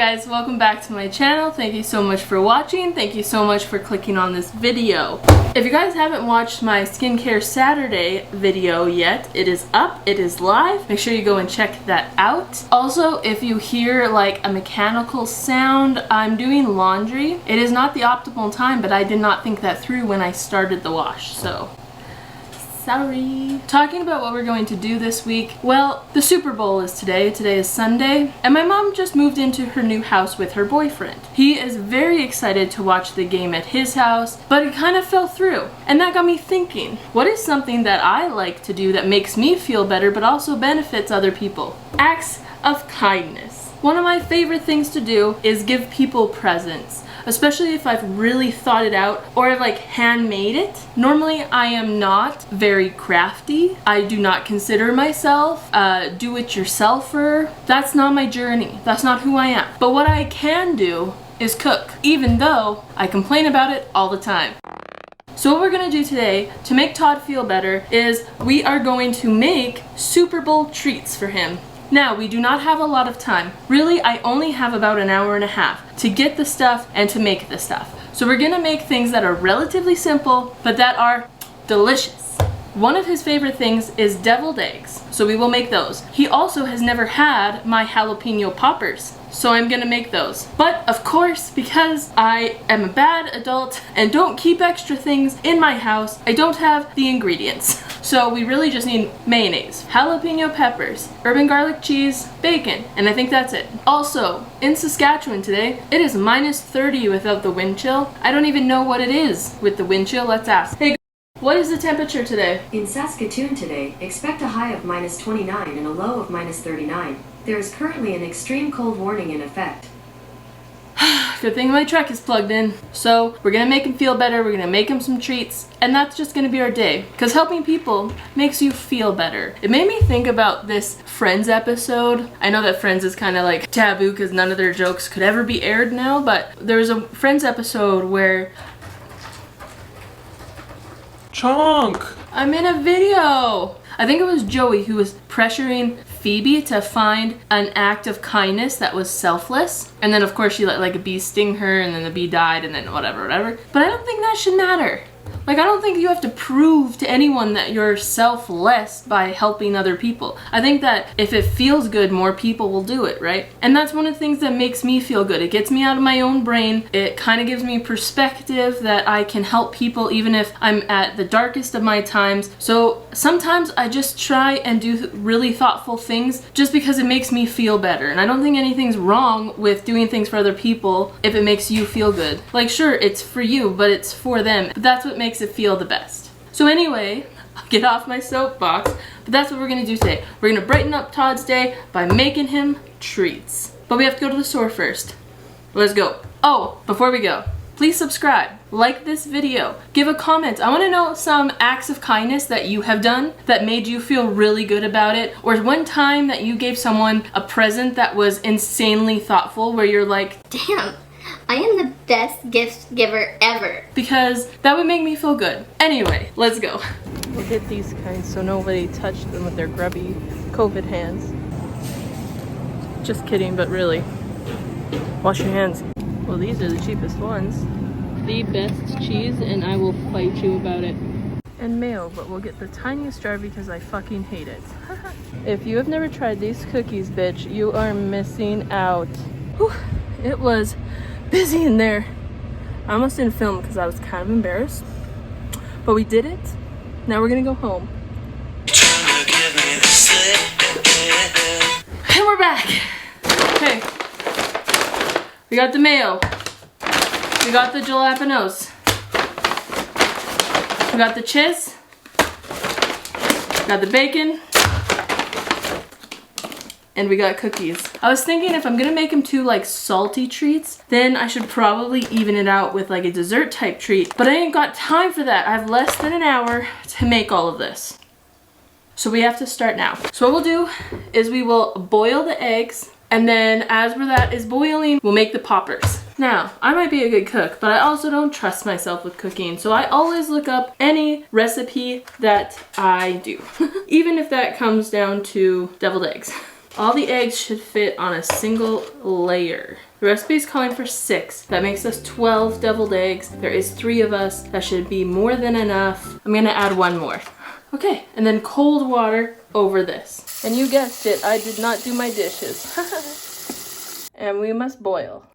guys, welcome back to my channel. Thank you so much for watching. Thank you so much for clicking on this video. If you guys haven't watched my skincare Saturday video yet, it is up, it is live. Make sure you go and check that out. Also, if you hear like a mechanical sound, I'm doing laundry. It is not the optimal time, but I did not think that through when I started the wash, so sorry. Talking about what we're going to do this week, well, the Super Bowl is today. Today is Sunday, and my mom just moved into her new house with her boyfriend. He is very excited to watch the game at his house, but it kind of fell through. And that got me thinking, what is something that I like to do that makes me feel better but also benefits other people? Acts of kindness. One of my favorite things to do is give people presents, especially if I've really thought it out or I've like handmade it. Normally I am not very crafty. I do not consider myself a do-it-yourselfer. That's not my journey. That's not who I am. But what I can do is cook, even though I complain about it all the time. So what we're gonna do today to make Todd feel better is we are going to make Super Bowl treats for him. Now, we do not have a lot of time. Really, I only have about an hour and a half to get the stuff and to make the stuff. So we're gonna make things that are relatively simple, but that are delicious. One of his favorite things is deviled eggs, so we will make those. He also has never had my jalapeno poppers, so I'm gonna make those. But of course, because I am a bad adult and don't keep extra things in my house, I don't have the ingredients. So we really just need mayonnaise, jalapeno peppers, urban garlic cheese, bacon, and I think that's it. Also, in Saskatchewan today, it is -30 without the wind chill. I don't even know what it is with the wind chill. Let's ask. Hey, what is the temperature today? In Saskatoon today, expect a high of -29 and a low of -39. There is currently an extreme cold warning in effect. Good thing my truck is plugged in. So we're gonna make him feel better, we're gonna make him some treats, and that's just gonna be our day. Because helping people makes you feel better. It made me think about this Friends episode. I know that Friends is kind of like taboo because none of their jokes could ever be aired now, but there was a Friends episode where Chonk! I'm in a video! I think it was Joey who was pressuring Phoebe to find an act of kindness that was selfless. And then of course she let like a bee sting her and then the bee died and then whatever. But I don't think that should matter. Like, I don't think you have to prove to anyone that you're selfless by helping other people. I think that if it feels good, more people will do it, right? And that's one of the things that makes me feel good. It gets me out of my own brain. It kind of gives me perspective that I can help people even if I'm at the darkest of my times. So sometimes I just try and do really thoughtful things just because it makes me feel better. And I don't think anything's wrong with doing things for other people if it makes you feel good. Like, sure, it's for you, but it's for them. But that's what makes it feel the best. So anyway, I'll get off my soapbox, but that's what we're gonna do today. We're gonna brighten up Todd's day by making him treats. But we have to go to the store first. Let's go. Oh, before we go, please subscribe, like this video, give a comment. I wanna know some acts of kindness that you have done that made you feel really good about it, or one time that you gave someone a present that was insanely thoughtful where you're like, damn, I am the best gift giver ever. Because that would make me feel good. Anyway, let's go. We'll get these kinds so nobody touched them with their grubby COVID hands. Just kidding, but really. Wash your hands. Well, these are the cheapest ones. The best cheese, and I will fight you about it. And mayo, but we'll get the tiniest jar because I fucking hate it. If you have never tried these cookies, bitch, you are missing out. Whew, it was busy in there. I almost didn't film because I was kind of embarrassed, but we did it. Now we're gonna go home. And we're back. Okay, we got the mayo, we got the jalapenos, we got the cheese, got the bacon, and we got cookies. I was thinking if I'm gonna make them two like salty treats, then I should probably even it out with like a dessert type treat, but I ain't got time for that. I have less than an hour to make all of this. So we have to start now. So what we'll do is we will boil the eggs, and then as that is boiling, we'll make the poppers. Now, I might be a good cook, but I also don't trust myself with cooking, so I always look up any recipe that I do, even if that comes down to deviled eggs. All the eggs should fit on a single layer. The recipe is calling for 6. That makes us 12 deviled eggs. There is 3 of us. That should be more than enough. I'm gonna add 1 more. Okay, and then cold water over this. And you guessed it, I did not do my dishes. And we must boil.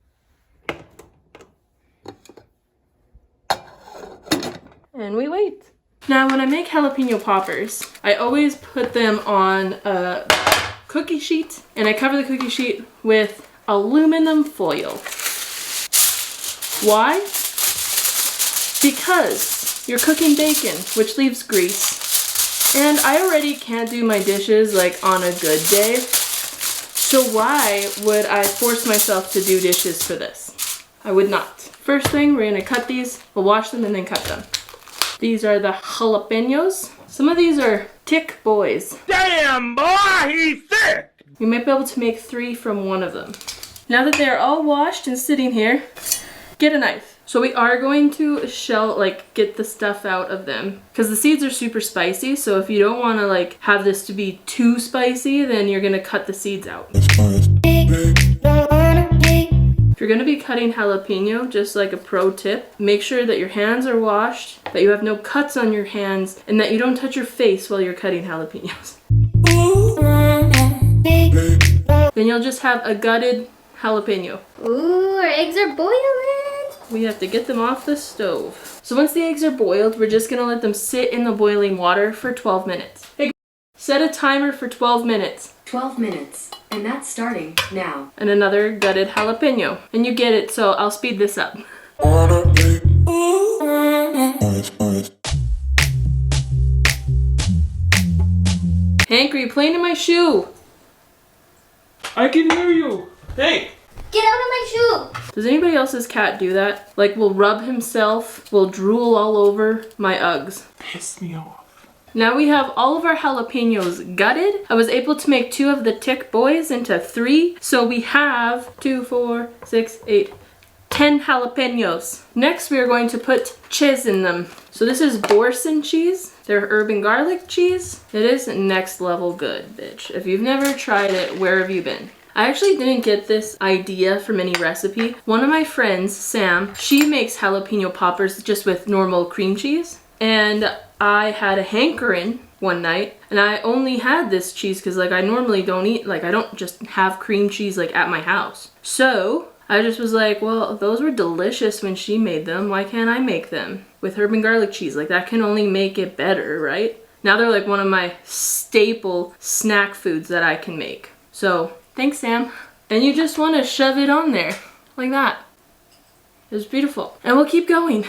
And we wait. Now when I make jalapeno poppers, I always put them on a cookie sheet, and I cover the cookie sheet with aluminum foil. Why? Because you're cooking bacon, which leaves grease. And I already can't do my dishes like on a good day. So why would I force myself to do dishes for this? I would not. First thing, we're gonna cut these. We'll wash them and then cut them. These are the jalapenos. Some of these are thick boys. Damn, boy, he's thick! You might be able to make 3 from 1 of them. Now that they are all washed and sitting here, get a knife. So we are going to get the stuff out of them because the seeds are super spicy. So if you don't want to like have this to be too spicy, then you're gonna cut the seeds out. If you're gonna be cutting jalapeno, just like a pro tip, make sure that your hands are washed, that you have no cuts on your hands, and that you don't touch your face while you're cutting jalapenos. Then you'll just have a gutted jalapeno. Ooh, our eggs are boiling. We have to get them off the stove. So once the eggs are boiled, we're just gonna let them sit in the boiling water for 12 minutes. Hey, set a timer for 12 minutes. 12 minutes. And that's starting now. And another gutted jalapeno. And you get it, so I'll speed this up. Hank, are you playing in my shoe? I can hear you. Hey! Get out of my shoe. Does anybody else's cat do that? Like, will rub himself, will drool all over my Uggs. Piss me off. Now we have all of our jalapenos gutted. I was able to make 2 of the tick boys into 3. So we have 2, 4, 6, 8, 10 jalapenos. Next we are going to put cheese in them. So this is Boursin cheese. They're herb and garlic cheese. It is next level good, bitch. If you've never tried it, where have you been? I actually didn't get this idea from any recipe. One of my friends, Sam, she makes jalapeno poppers just with normal cream cheese. And I had a hankering one night, and I only had this cheese because like I normally don't eat, like I don't just have cream cheese like at my house. So I just was like, well, those were delicious when she made them. Why can't I make them with herb and garlic cheese? Like that can only make it better, right? Now they're like one of my staple snack foods that I can make. So thanks, Sam. And you just want to shove it on there like that. It's beautiful. And we'll keep going.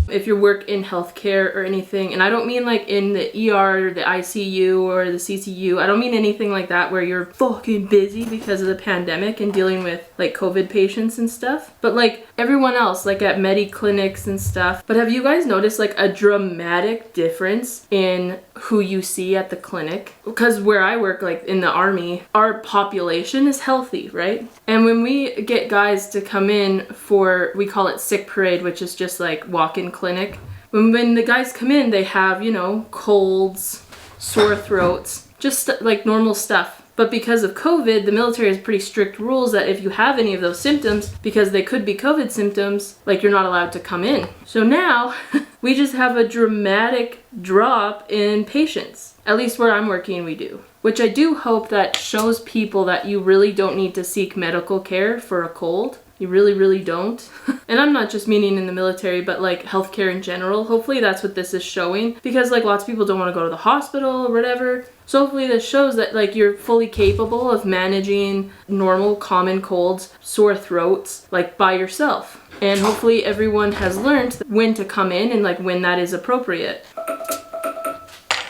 If you work in healthcare or anything, and I don't mean like in the ER or the ICU or the CCU, I don't mean anything like that where you're fucking busy because of the pandemic and dealing with like COVID patients and stuff, but like everyone else, like at Mediclinics and stuff. But have you guys noticed like a dramatic difference in who you see at the clinic? Because where I work, like in the army, our population is healthy, right? And when we get guys to come in for, we call it sick parade, which is just like walk-in clinic. When the guys come in, they have, you know, colds, sore throats, just like normal stuff. But because of COVID, the military has pretty strict rules that if you have any of those symptoms, because they could be COVID symptoms, like you're not allowed to come in. So now we just have a dramatic drop in patients. At least where I'm working, we do. Which I do hope that shows people that you really don't need to seek medical care for a cold. You really, really don't. And I'm not just meaning in the military, but like healthcare in general. Hopefully that's what this is showing, because like lots of people don't want to go to the hospital or whatever. So hopefully this shows that like you're fully capable of managing normal common colds, sore throats, like by yourself. And hopefully everyone has learned when to come in and like when that is appropriate.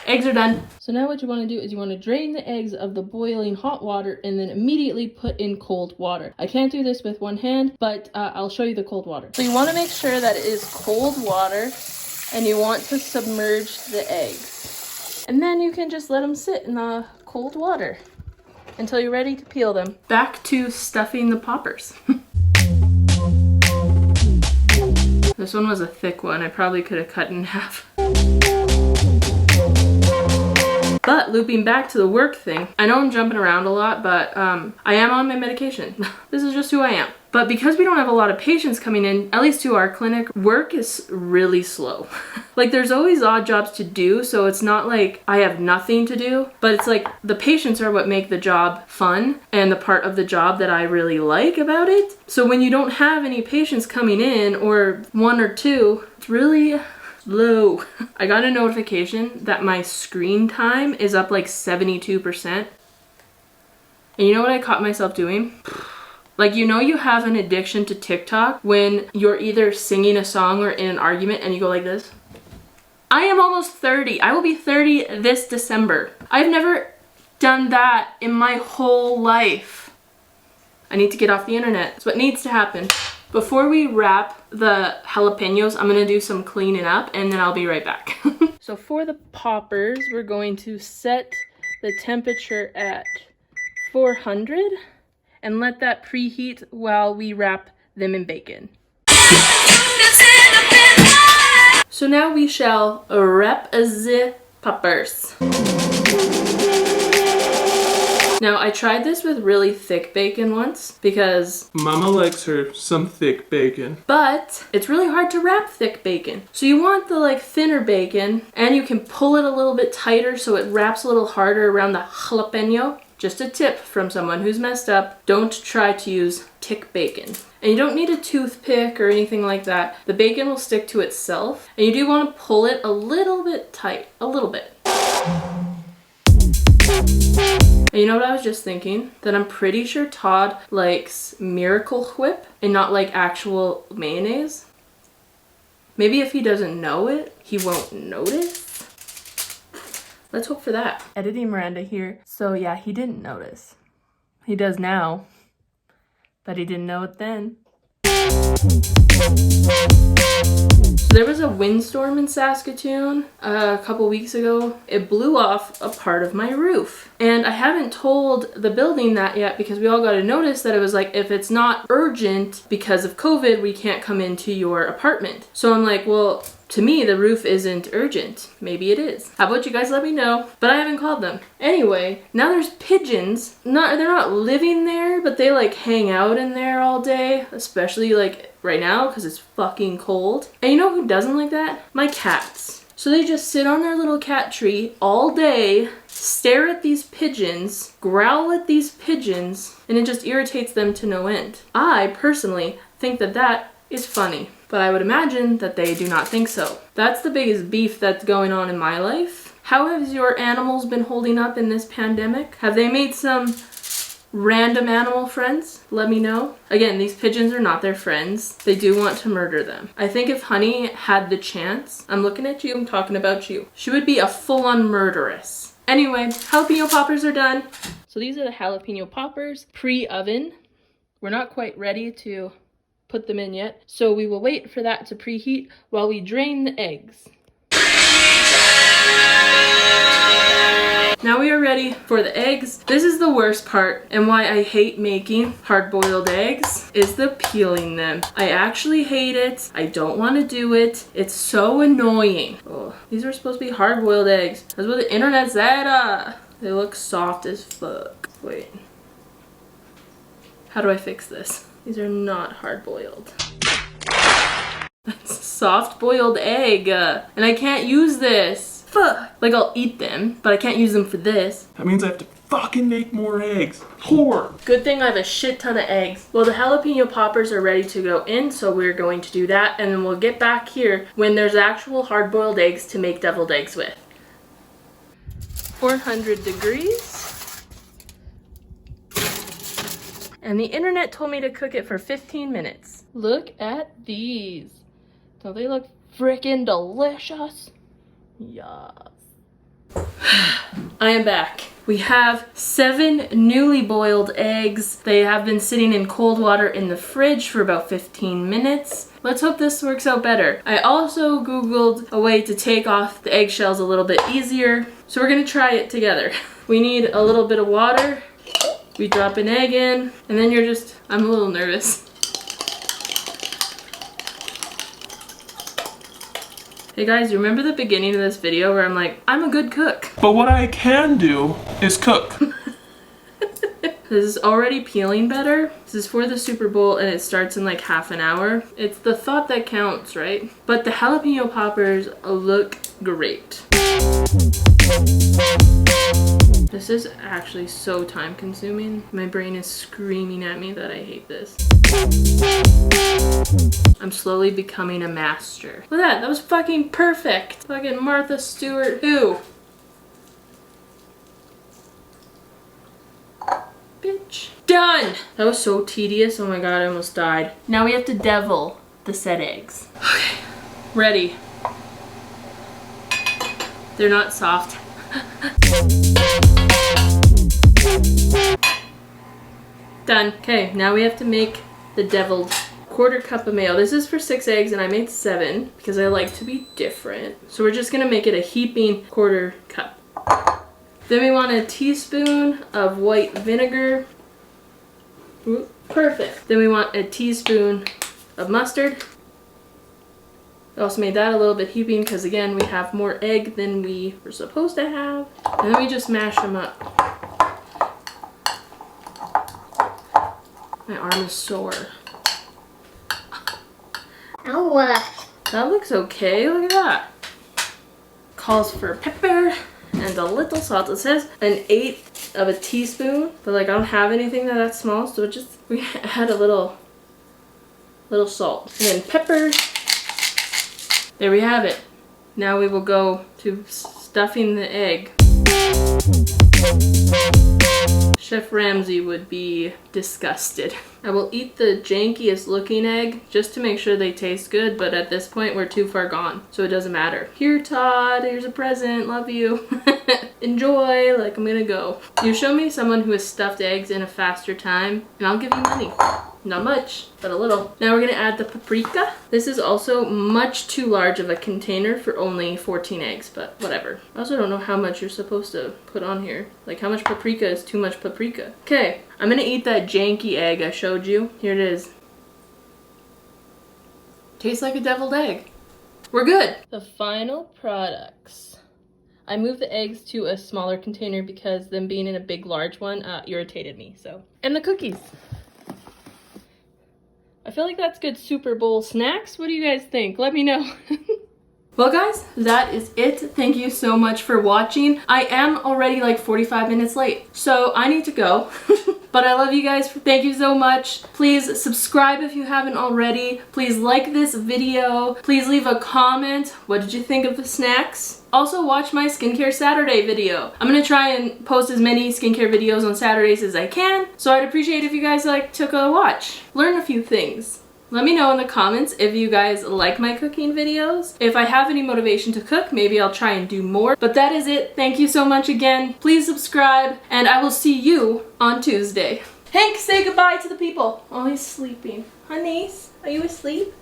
Eggs are done. So now what you want to do is you want to drain the eggs of the boiling hot water and then immediately put in cold water. I can't do this with one hand, but I'll show you the cold water. So you want to make sure that it is cold water and you want to submerge the eggs. And then you can just let them sit in the cold water until you're ready to peel them. Back to stuffing the poppers. This one was a thick one. I probably could have cut in half. But looping back to the work thing, I know I'm jumping around a lot, but I am on my medication. This is just who I am. But because we don't have a lot of patients coming in, at least to our clinic, work is really slow. Like there's always odd jobs to do, so it's not like I have nothing to do, but it's like the patients are what make the job fun and the part of the job that I really like about it. So when you don't have any patients coming in, or one or two, it's really low. I got a notification that my screen time is up like 72%. And you know what I caught myself doing? Like, you know, you have an addiction to TikTok when you're either singing a song or in an argument and you go like this. I am almost 30. I will be 30 this December. I've never done that in my whole life. I need to get off the internet. That's what needs to happen. Before we wrap the jalapenos, I'm gonna do some cleaning up and then I'll be right back. So for the poppers, we're going to set the temperature at 400 and let that preheat while we wrap them in bacon. So now we shall wrap the poppers. Now I tried this with really thick bacon once because Mama likes her some thick bacon. But it's really hard to wrap thick bacon. So you want the like thinner bacon and you can pull it a little bit tighter so it wraps a little harder around the jalapeno. Just a tip from someone who's messed up, don't try to use thick bacon. And you don't need a toothpick or anything like that. The bacon will stick to itself. And you do want to pull it a little bit tight, a little bit. And you know what I was just thinking? That I'm pretty sure Todd likes Miracle Whip and not like actual mayonnaise. Maybe if he doesn't know it, he won't notice. Let's hope for that. Editing Miranda here. So yeah, he didn't notice. He does now, but he didn't know it then. So there was a windstorm in Saskatoon a couple weeks ago. It blew off a part of my roof. And I haven't told the building that yet because we all got a notice that it was like, if it's not urgent because of COVID, we can't come into your apartment. So I'm like, well, to me, the roof isn't urgent. Maybe it is. How about you guys let me know? But I haven't called them. Anyway, now there's pigeons. They're not living there, but they like hang out in there all day, especially like right now because it's fucking cold. And you know who doesn't like that? My cats. So they just sit on their little cat tree all day, stare at these pigeons, growl at these pigeons, and it just irritates them to no end. I personally think that that is funny. But I would imagine that they do not think so. That's the biggest beef that's going on in my life. How have your animals been holding up in this pandemic? Have they made some random animal friends? Let me know. Again, these pigeons are not their friends. They do want to murder them. I think if Honey had the chance, I'm looking at you, I'm talking about you, she would be a full-on murderess. Anyway, jalapeno poppers are done. So these are the jalapeno poppers, pre-oven. We're not quite ready to put them in yet, so we will wait for that to preheat while we drain the eggs. Now we are ready for the eggs. This is the worst part, and why I hate making hard-boiled eggs is the peeling them. I actually hate it. I don't want to do it. It's so annoying. Oh, these are supposed to be hard-boiled eggs. That's what the internet said. They look soft as fuck. Wait. How do I fix this? These are not hard-boiled. That's a soft-boiled egg. And I can't use this. Fuck. Like, I'll eat them, but I can't use them for this. That means I have to fucking make more eggs. Whore. Good thing I have a shit ton of eggs. Well, the jalapeno poppers are ready to go in, so we're going to do that. And then we'll get back here when there's actual hard-boiled eggs to make deviled eggs with. 400 degrees. And the internet told me to cook it for 15 minutes. Look at these. Don't they look freaking delicious? Yes. I am back. We have 7 newly boiled eggs. They have been sitting in cold water in the fridge for about 15 minutes. Let's hope this works out better. I also Googled a way to take off the eggshells a little bit easier. So we're gonna try it together. We need a little bit of water. We drop an egg in, and then I'm a little nervous. Hey guys, you remember the beginning of this video where I'm like, I'm a good cook? But what I can do is cook. This is already peeling better. This is for the Super Bowl and it starts in like half an hour. It's the thought that counts, right? But the jalapeno poppers look great. This is actually so time consuming. My brain is screaming at me that I hate this. I'm slowly becoming a master. Look at that, that was fucking perfect. Fucking Martha Stewart who? Bitch. Done! That was so tedious. Oh my god, I almost died. Now we have to devil the said eggs. Okay, ready. They're not soft. Done. Okay, now we have to make the deviled quarter cup of mayo. This is for 6 eggs and I made 7 because I like to be different. So we're just gonna make it a heaping quarter cup. Then we want a teaspoon of white vinegar. Ooh, perfect. Then we want a teaspoon of mustard. I also made that a little bit heaping because again, we have more egg than we were supposed to have. And then we just mash them up. My arm is sore. Ow. That looks okay, look at that. Calls for pepper and a little salt. It says 1/8 of a teaspoon, but like I don't have anything that's small, so we add a little salt. And then pepper. There we have it. Now we will go to stuffing the egg. Chef Ramsay would be disgusted. I will eat the jankiest looking egg just to make sure they taste good, but at this point we're too far gone, so it doesn't matter. Here, Todd, here's a present, love you. Enjoy, like I'm gonna go. You show me someone who has stuffed eggs in a faster time, and I'll give you money. Not much, but a little. Now we're gonna add the paprika. This is also much too large of a container for only 14 eggs, but whatever. I also don't know how much you're supposed to put on here. Like how much paprika is too much paprika. Okay, I'm gonna eat that janky egg I showed you. Here it is. Tastes like a deviled egg. We're good. The final products. I moved the eggs to a smaller container because them being in a big large one irritated me, so. And the cookies. I feel like that's good Super Bowl snacks. What do you guys think? Let me know. Well guys, that is it. Thank you so much for watching. I am already like 45 minutes late, so I need to go. But I love you guys. Thank you so much. Please subscribe if you haven't already. Please like this video. Please leave a comment. What did you think of the snacks? Also watch my Skincare Saturday video. I'm gonna try and post as many skincare videos on Saturdays as I can, so I'd appreciate if you guys took a watch. Learn a few things. Let me know in the comments if you guys like my cooking videos. If I have any motivation to cook, maybe I'll try and do more. But that is it. Thank you so much again. Please subscribe, and I will see you on Tuesday. Hank, say goodbye to the people. Oh, he's sleeping. Honeys, are you asleep?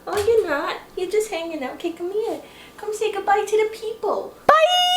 Oh, you're not. You're just hanging out. Okay, come here. Come say goodbye to the people. Bye!